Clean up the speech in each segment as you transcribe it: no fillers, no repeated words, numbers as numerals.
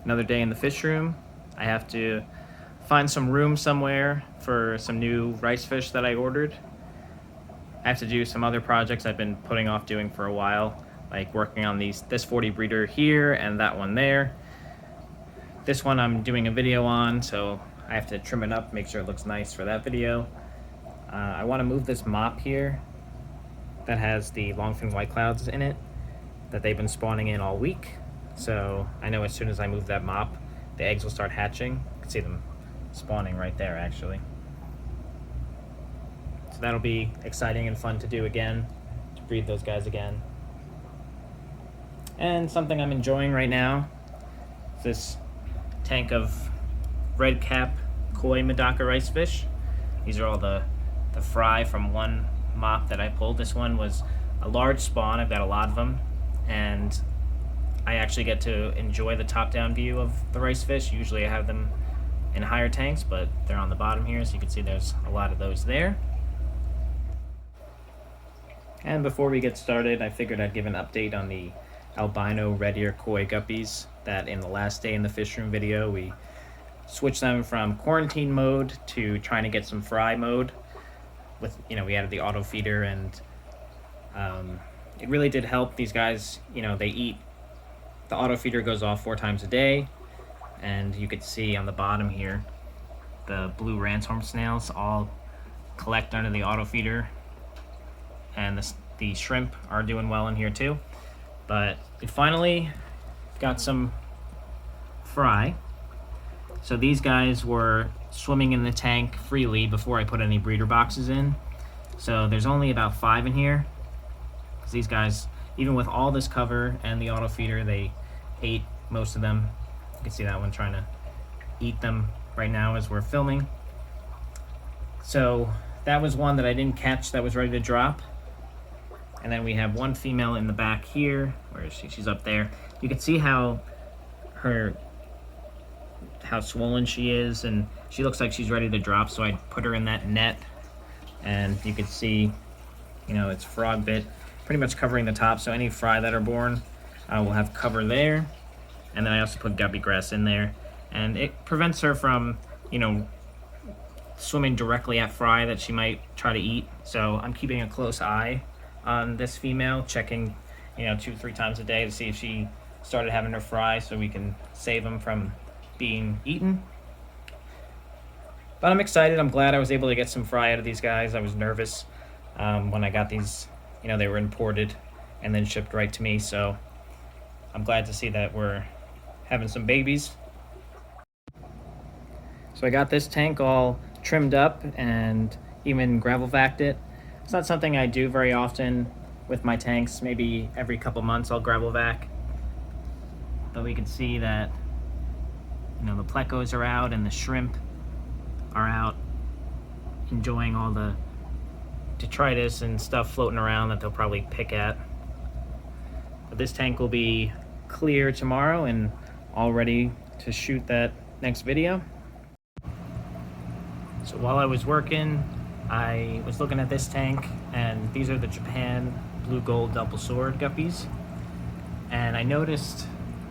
Another day in the fish room. I have to find some room somewhere for some new rice fish that I ordered. I have to do some other projects I've been putting off doing for a while, like working on this 40 breeder here and that one there. This one I'm doing a video on, so I have to trim it up, make sure it looks nice for that video. I want to move this mop here that has the longfin white clouds in it that they've been spawning in all week. So I know as soon as I move that mop, the eggs will start hatching. You can see them spawning right there, actually. So that'll be exciting and fun to do again, to breed those guys again. And something I'm enjoying right now is this tank of red cap koi Medaka rice fish. These are all the fry from one mop that I pulled. This one was a large spawn. I've got a lot of them, and I actually get to enjoy the top-down view of the rice fish. Usually I have them in higher tanks, but they're on the bottom here, so you can see there's a lot of those there. And before we get started, I figured I'd give an update on the albino red ear koi guppies that in the last day in the fish room video, we switched them from quarantine mode to trying to get some fry mode. With, we added the auto feeder, and it really did help. These guys, they eat. The auto feeder goes off 4 times a day, and you could see on the bottom here, the blue ransom snails all collect under the auto feeder, and the shrimp are doing well in here too. But it finally got some fry. So these guys were swimming in the tank freely before I put any breeder boxes in. So there's only about 5 in here. Because these guys, even with all this cover and the auto feeder, they ate most of them. You can see that one trying to eat them right now as we're filming. So that was one that I didn't catch that was ready to drop. And then we have one female in the back here. Where is she? She's up there. You can see how swollen she is, and she looks like she's ready to drop, so I put her in that net, and you can see, it's frog bit pretty much covering the top, so any fry that are born will have cover there. And then I also put guppy grass in there, and it prevents her from, swimming directly at fry that she might try to eat. So I'm keeping a close eye on this female, checking 2-3 times a day to see if she started having her fry, so we can save them from being eaten. But I'm excited. I'm glad I was able to get some fry out of these guys. I was nervous when I got these. They were imported and then shipped right to me, so I'm glad to see that we're having some babies. So I got this tank all trimmed up and even gravel vacked it. It's not something I do very often with my tanks. Maybe every couple months I'll gravel vac. But we can see that the plecos are out and the shrimp are out enjoying all the detritus and stuff floating around that they'll probably pick at. But this tank will be clear tomorrow and all ready to shoot that next video. So while I was working, I was looking at this tank, and these are the Japan blue gold double sword guppies. And I noticed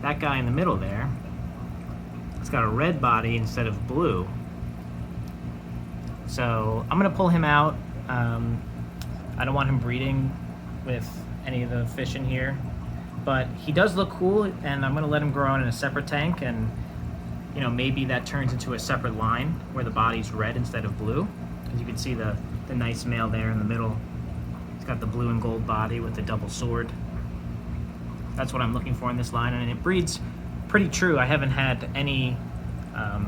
that guy in the middle there, it's got a red body instead of blue. So I'm gonna pull him out. I don't want him breeding with any of the fish in here, but he does look cool, and I'm gonna let him grow on in a separate tank, and maybe that turns into a separate line where the body's red instead of blue. Because you can see the nice male there in the middle. He's got the blue and gold body with the double sword. That's what I'm looking for in this line, and it breeds pretty true. I haven't had any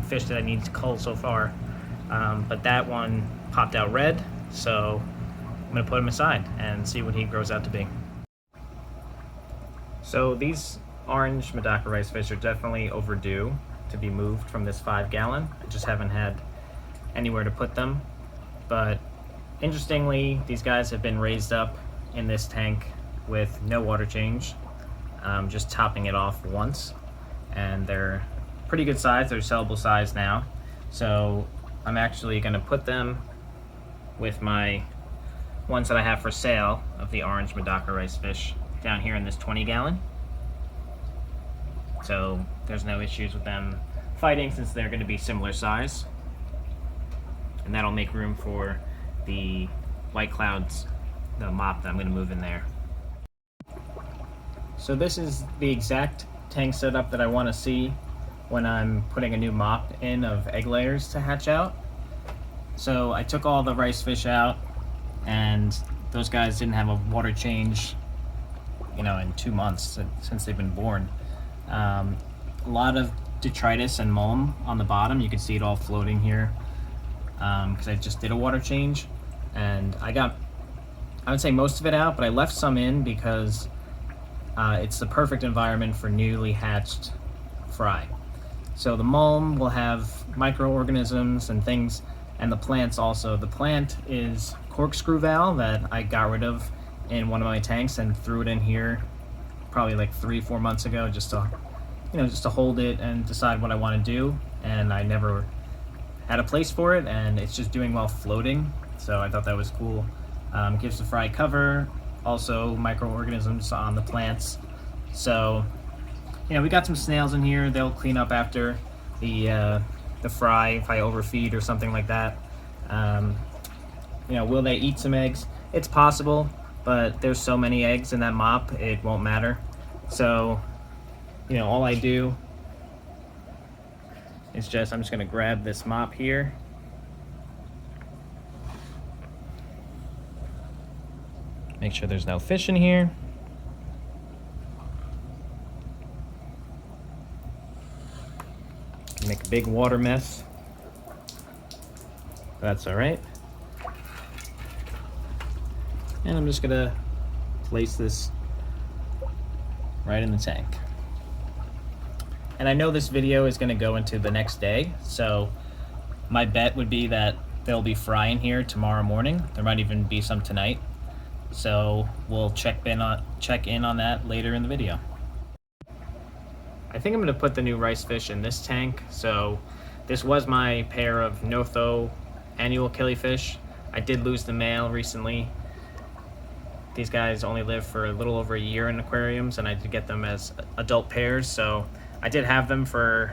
fish that I need to cull so far, but that one popped out red, so I'm gonna put him aside and see what he grows out to be. So these orange Medaka rice fish are definitely overdue to be moved from this 5-gallon. I just haven't had anywhere to put them. But interestingly, these guys have been raised up in this tank with no water change, just topping it off once. And they're pretty good size. They're sellable size now. So I'm actually gonna put them with my ones that I have for sale of the orange Medaka rice fish down here in this 20-gallon. so there's no issues with them fighting since they're going to be similar size. And that'll make room for the white clouds, the mop that I'm going to move in there. So this is the exact tank setup that I want to see when I'm putting a new mop in of egg layers to hatch out. So I took all the rice fish out, and those guys didn't have a water change, in 2 months since they've been born. A lot of detritus and mulm on the bottom. You can see it all floating here because I just did a water change, and I would say most of it out, but I left some in because it's the perfect environment for newly hatched fry. So the mulm will have microorganisms and things, and the plants also. The plant is corkscrew valve that I got rid of in one of my tanks and threw it in here probably like 3-4 months ago just to hold it and decide what I want to do, and I never had a place for it, and it's just doing well floating, so I thought that was cool. Gives the fry cover, also microorganisms on the plants. So we got some snails in here. They'll clean up after the fry if I overfeed or something like that. Will they eat some eggs? It's possible, but there's so many eggs in that mop, it won't matter. So, all I do is I'm just gonna grab this mop here. Make sure there's no fish in here. Make a big water mess. That's all right. And I'm just gonna place this right in the tank. And I know this video is gonna go into the next day, so my bet would be that there'll be fry in here tomorrow morning. There might even be some tonight. So we'll check in on that later in the video. I think I'm gonna put the new rice fish in this tank. So this was my pair of Notho annual killifish. I did lose the male recently. These guys only live for a little over a year in aquariums, and I did get them as adult pairs. So I did have them for,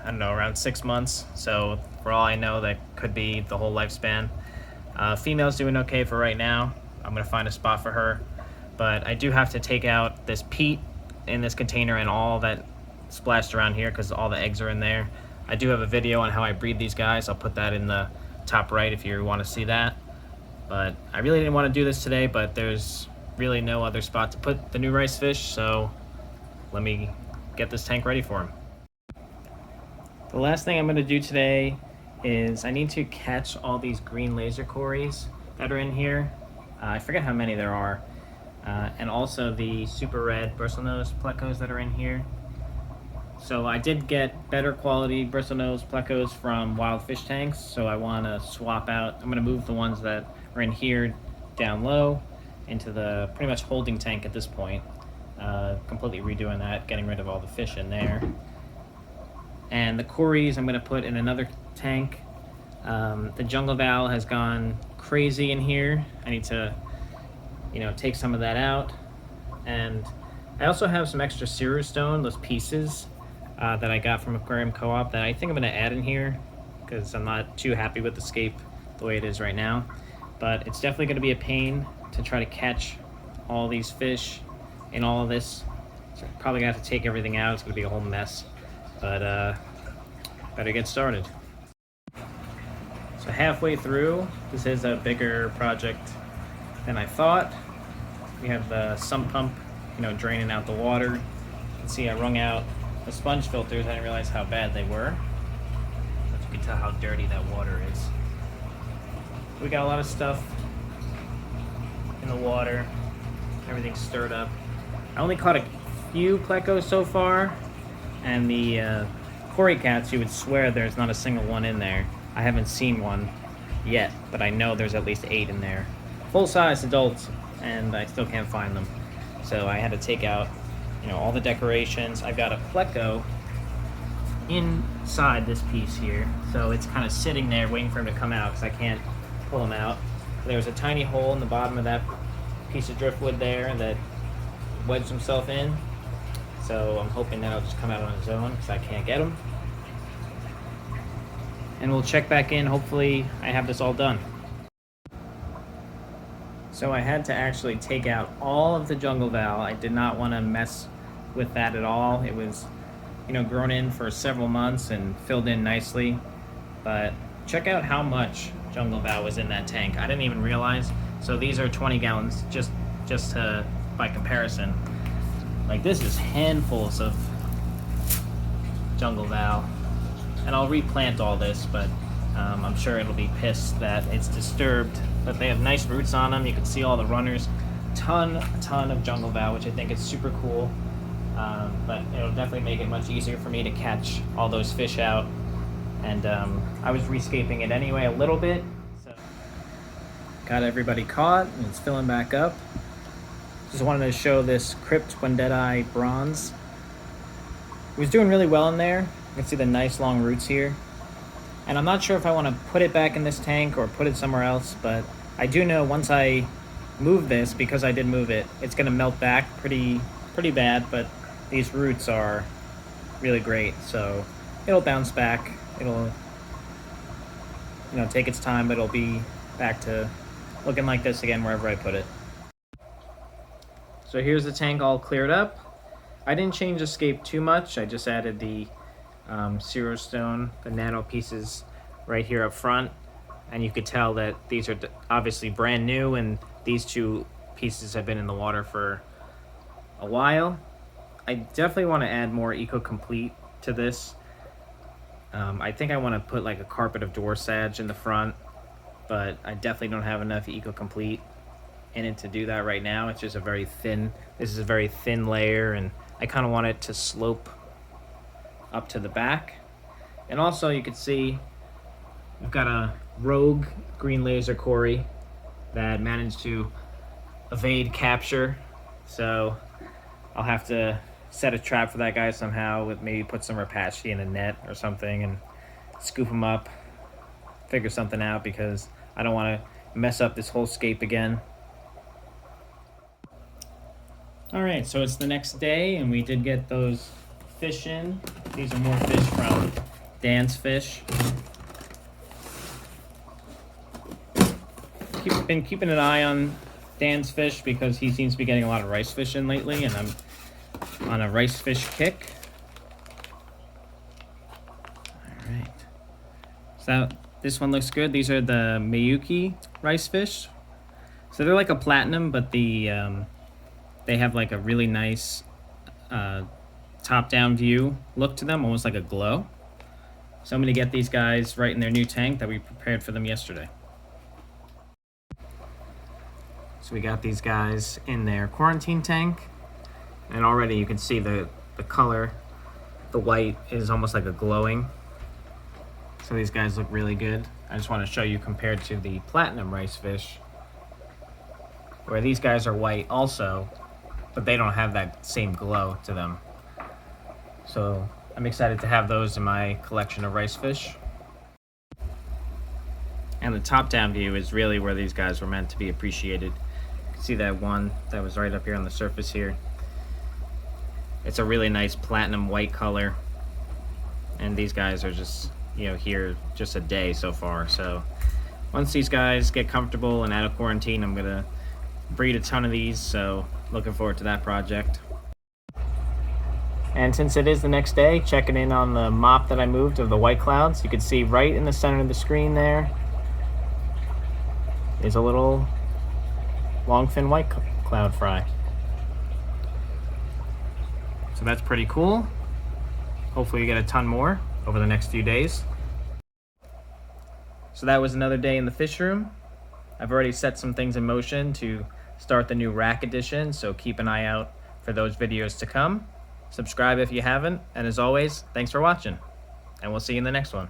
around 6 months. So for all I know, that could be the whole lifespan. Female's doing okay for right now. I'm gonna find a spot for her. But I do have to take out this peat in this container and all that splashed around here because all the eggs are in there. I do have a video on how I breed these guys. I'll put that in the top right if you want to see that. But I really didn't want to do this today, but there's really no other spot to put the new rice fish, so let me get this tank ready for him. The last thing I'm going to do today is I need to catch all these green laser cories that are in here. I forget how many there are. And also the super red bristlenose plecos that are in here. So I did get better quality bristlenose plecos from wild fish tanks, so I want to swap out. I'm going to move the ones that are in here down low into the pretty much holding tank at this point. Completely redoing that, getting rid of all the fish in there. And the cories I'm going to put in another tank. The jungle val has gone crazy in here. I need to take some of that out. And I also have some extra Ceru stone, those pieces that I got from Aquarium Co-op that I think I'm going to add in here because I'm not too happy with Rescape the way it is right now. But it's definitely going to be a pain to try to catch all these fish in all of this. So I'm probably going to have to take everything out. It's going to be a whole mess. But better get started. So halfway through, this is a bigger project than I thought. We have the sump pump, draining out the water. You can see I wrung out the sponge filters. I didn't realize how bad they were. But you can tell how dirty that water is. We got a lot of stuff in the water. Everything's stirred up. I only caught a few plecos so far, and the cory cats, you would swear there's not a single one in there. I haven't seen one yet, but I know there's at least 8 in there. Full-size adults, and I still can't find them. So I had to take out, all the decorations. I've got a pleco inside this piece here, so it's kind of sitting there waiting for him to come out because I can't pull him out. There's a tiny hole in the bottom of that piece of driftwood there that wedged himself in. So I'm hoping that he'll just come out on his own because I can't get him. And we'll check back in. Hopefully I have this all done. So I had to actually take out all of the jungle val. I did not want to mess with that at all. It was, you know, grown in for several months and filled in nicely. But check out how much jungle val was in that tank. I didn't even realize. So these are 20 gallons just by comparison. Like, this is handfuls of jungle val. And I'll replant all this, but I'm sure it'll be pissed that it's disturbed. But they have nice roots on them. You can see all the runners. A ton of jungle val, which I think is super cool. But it'll definitely make it much easier for me to catch all those fish out. And I was rescaping it anyway a little bit. So got everybody caught, and it's filling back up. Just wanted to show this Crypt Wendeti bronze. It was doing really well in there. You can see the nice long roots here. And I'm not sure if I want to put it back in this tank or put it somewhere else, but I do know once I move this, because I did move it, it's going to melt back pretty bad, but these roots are really great, so it'll bounce back. It'll, you know, take its time, but it'll be back to looking like this again wherever I put it. So here's the tank all cleared up. I didn't change Escape too much. I just added the Zero Stone, the nano pieces right here up front, and you could tell that these are obviously brand new, and these two pieces have been in the water for a while. I definitely want to add more Eco Complete to this. I think I want to put like a carpet of door sage in the front, but I definitely don't have enough Eco Complete in it to do that right now. It's just a very thin, this is a very thin layer, and I kind of want it to slope up to the back. And also you can see we've got a rogue green laser Cory that managed to evade capture, so I'll have to set a trap for that guy somehow, with maybe put some Rapache in a net or something and scoop him up, figure something out, because I don't want to mess up this whole scape again. Alright, so it's the next day, and we did get those fish in. These are more fish from Dan's Fish. Been keeping an eye on Dan's Fish because he seems to be getting a lot of rice fish in lately, and I'm on a rice fish kick. Alright. So this one looks good. These are the Miyuki rice fish. So they're like a platinum, but they have like a really nice top-down view look to them, almost like a glow. So I'm going to get these guys right in their new tank that we prepared for them yesterday. So we got these guys in their quarantine tank, and already you can see the color, the white is almost like a glowing. So these guys look really good. I just want to show you compared to the platinum rice fish, where these guys are white also, but they don't have that same glow to them. So I'm excited to have those in my collection of rice fish. And the top-down view is really where these guys were meant to be appreciated. You can see that one that was right up here on the surface here. It's a really nice platinum white color. And these guys are just, you know, here just a day so far. So once these guys get comfortable and out of quarantine, I'm gonna breed a ton of these, so looking forward to that project. And since it is the next day, checking in on the mop that I moved of the white clouds, you can see right in the center of the screen there is a little longfin white cloud fry. So that's pretty cool. Hopefully you get a ton more over the next few days. So that was another day in the fish room. I've already set some things in motion to start the new rack edition, so keep an eye out for those videos to come. Subscribe if you haven't, and as always, thanks for watching, and we'll see you in the next one.